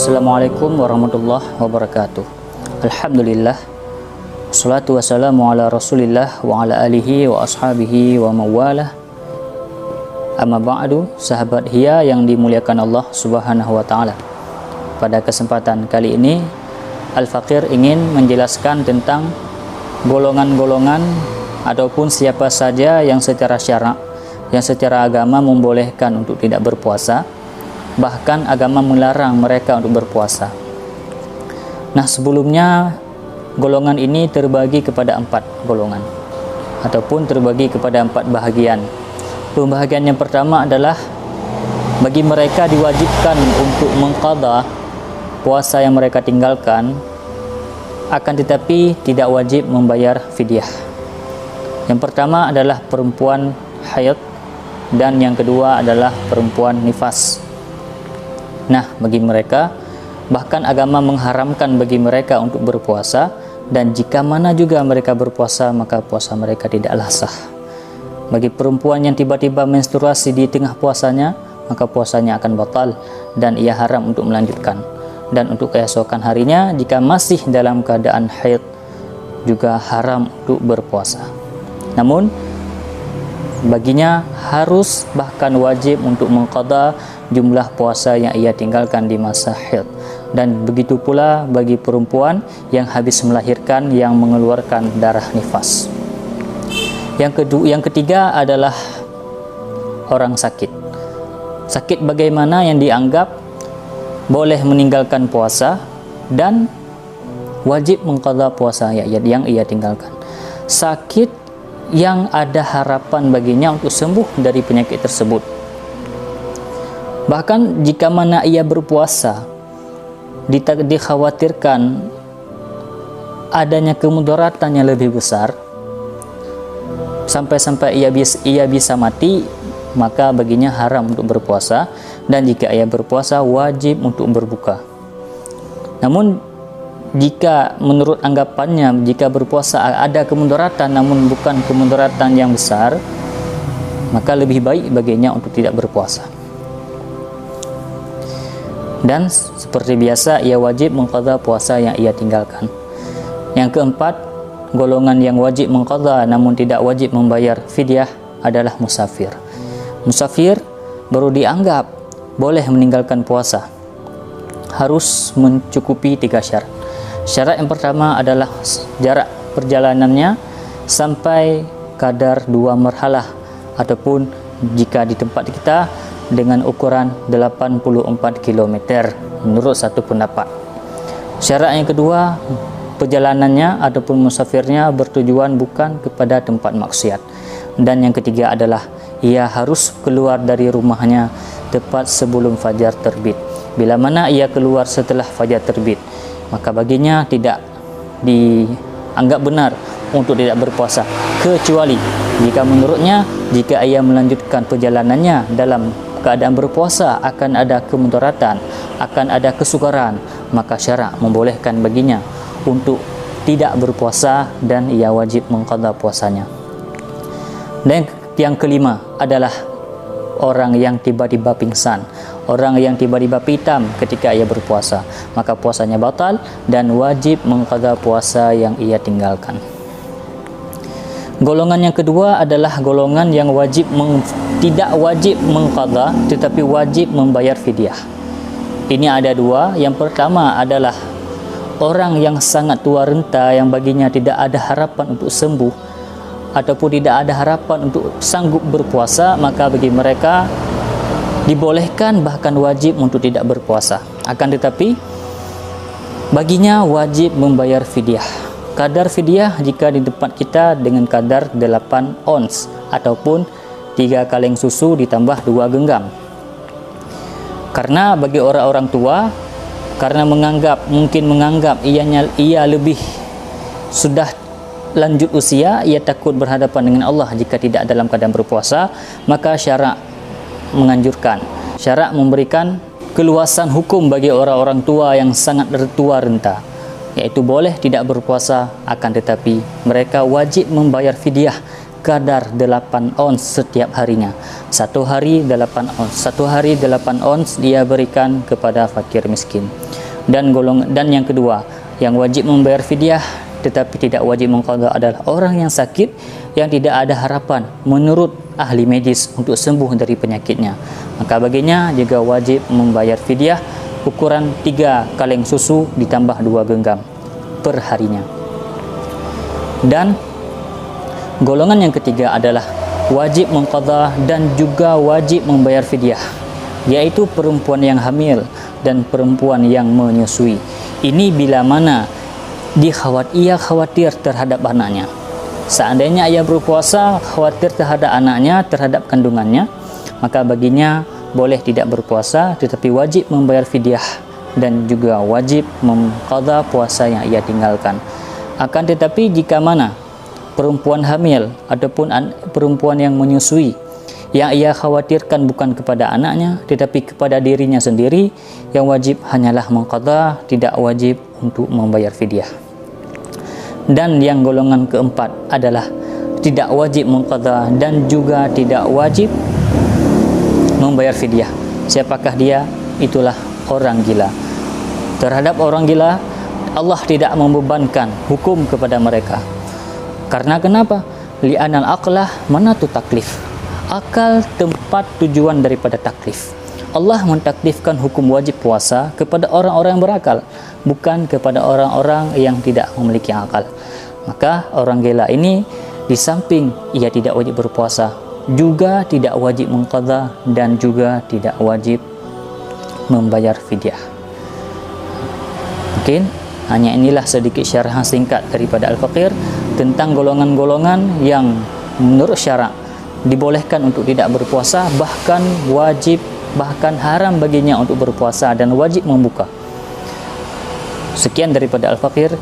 Assalamualaikum warahmatullahi wabarakatuh. Alhamdulillah, wassalatu wassalamu ala rasulillah wa ala alihi wa ashabihi wa mawalah. Amma ba'du, sahabat Hiya yang dimuliakan Allah subhanahu wa ta'ala. Pada kesempatan kali ini Al-Faqir ingin menjelaskan tentang golongan-golongan ataupun siapa saja yang secara syarak, yang secara agama membolehkan untuk tidak berpuasa, bahkan agama melarang mereka untuk berpuasa. Nah, sebelumnya golongan ini terbagi kepada 4 golongan ataupun terbagi kepada 4 bahagian. Pembahagian yang pertama adalah bagi mereka diwajibkan untuk mengqadha puasa yang mereka tinggalkan, akan tetapi tidak wajib membayar fidyah. Yang pertama adalah perempuan haid dan yang kedua adalah perempuan nifas. Nah, bagi mereka bahkan agama mengharamkan bagi mereka untuk berpuasa, dan jika mana juga mereka berpuasa maka puasa mereka tidaklah sah. Bagi perempuan yang tiba-tiba menstruasi di tengah puasanya, maka puasanya akan batal dan ia haram untuk melanjutkan. Dan untuk keesokan harinya jika masih dalam keadaan haid juga haram untuk berpuasa. Namun baginya harus bahkan wajib untuk mengqadha jumlah puasa yang ia tinggalkan di masa haid. Dan begitu pula bagi perempuan yang habis melahirkan yang mengeluarkan darah nifas. Yang ketiga adalah orang sakit. Sakit bagaimana yang dianggap boleh meninggalkan puasa dan wajib mengqadha puasa yang ia tinggalkan. Sakit yang ada harapan baginya untuk sembuh dari penyakit tersebut. Bahkan jika mana ia berpuasa dikhawatirkan adanya kemudaratan yang lebih besar sampai ia bisa mati, maka baginya haram untuk berpuasa, dan jika ia berpuasa wajib untuk berbuka. Namun jika menurut anggapannya jika berpuasa ada kemudaratan namun bukan kemudaratan yang besar, maka lebih baik baginya untuk tidak berpuasa. Dan seperti biasa ia wajib mengqadha puasa yang ia tinggalkan. Yang keempat, golongan yang wajib mengqadha namun tidak wajib membayar fidyah adalah musafir. Musafir baru dianggap boleh meninggalkan puasa, harus mencukupi 3 syarat. Syarat yang pertama adalah jarak perjalanannya sampai kadar 2 marhalah ataupun jika di tempat kita dengan ukuran 84 km menurut satu pendapat. Syarat yang kedua, perjalanannya ataupun musafirnya bertujuan bukan kepada tempat maksiat. Dan yang ketiga adalah ia harus keluar dari rumahnya tepat sebelum fajar terbit. Bila mana ia keluar setelah fajar terbit, maka baginya tidak dianggap benar untuk tidak berpuasa, kecuali jika menurutnya jika ia melanjutkan perjalanannya dalam keadaan berpuasa akan ada kemudaratan, akan ada kesukaran, maka syarak membolehkan baginya untuk tidak berpuasa dan ia wajib mengqadha puasanya. Dan yang kelima adalah orang yang tiba-tiba pingsan, orang yang tiba-tiba pitam ketika ia berpuasa, maka puasanya batal dan wajib mengqadha puasa yang ia tinggalkan. Golongan yang kedua adalah golongan yang tidak wajib mengqadha tetapi wajib membayar fidyah. Ini ada 2. Yang pertama adalah orang yang sangat tua renta yang baginya tidak ada harapan untuk sembuh ataupun tidak ada harapan untuk sanggup berpuasa, maka bagi mereka dibolehkan bahkan wajib untuk tidak berpuasa. Akan tetapi baginya wajib membayar fidyah. Kadar fidyah jika di tempat kita dengan kadar 8 ons ataupun 3 kaleng susu ditambah 2 genggam. Karena bagi orang-orang tua, karena mungkin menganggap ia lebih sudah lanjut usia, ia takut berhadapan dengan Allah jika tidak dalam keadaan berpuasa, maka syarak menganjurkan, syarak memberikan keluasan hukum bagi orang-orang tua yang sangat tua renta, yaitu boleh tidak berpuasa, akan tetapi mereka wajib membayar fidyah sekadar 8 ons setiap harinya. Satu hari 8 ons. Satu hari 8 ons dia berikan kepada fakir miskin. Dan yang kedua, yang wajib membayar fidyah tetapi tidak wajib mengqadha adalah orang yang sakit yang tidak ada harapan menurut ahli medis untuk sembuh dari penyakitnya. Maka baginya juga wajib membayar fidyah ukuran 3 kaleng susu ditambah 2 genggam per harinya. Dan golongan yang ketiga adalah wajib mengqadha dan juga wajib membayar fidyah, yaitu perempuan yang hamil dan perempuan yang menyusui. Ini bila mana ia khawatir terhadap anaknya. Seandainya ia berpuasa khawatir terhadap anaknya, terhadap kandungannya, maka baginya boleh tidak berpuasa tetapi wajib membayar fidyah dan juga wajib mengqadha puasa yang ia tinggalkan. Akan tetapi jika mana perempuan hamil ataupun perempuan yang menyusui yang ia khawatirkan bukan kepada anaknya tetapi kepada dirinya sendiri, yang wajib hanyalah mengqadha, tidak wajib untuk membayar fidyah. Dan yang golongan keempat adalah tidak wajib mengqadha dan juga tidak wajib membayar fidyah. Siapakah dia? Itulah orang gila. Terhadap orang gila Allah tidak membebankan hukum kepada mereka. Karena kenapa? Li'anal aqlah manatu taklif. Akal tempat tujuan daripada taklif. Allah mentaklifkan hukum wajib puasa kepada orang-orang yang berakal, bukan kepada orang-orang yang tidak memiliki akal. Maka orang gila ini di samping ia tidak wajib berpuasa, juga tidak wajib mengqadha dan juga tidak wajib membayar fidyah. Mungkin hanya inilah sedikit syarahan singkat daripada Al-Faqir tentang golongan-golongan yang menurut syarak dibolehkan untuk tidak berpuasa, bahkan wajib, bahkan haram baginya untuk berpuasa dan wajib membuka. Sekian daripada Al-Faqir.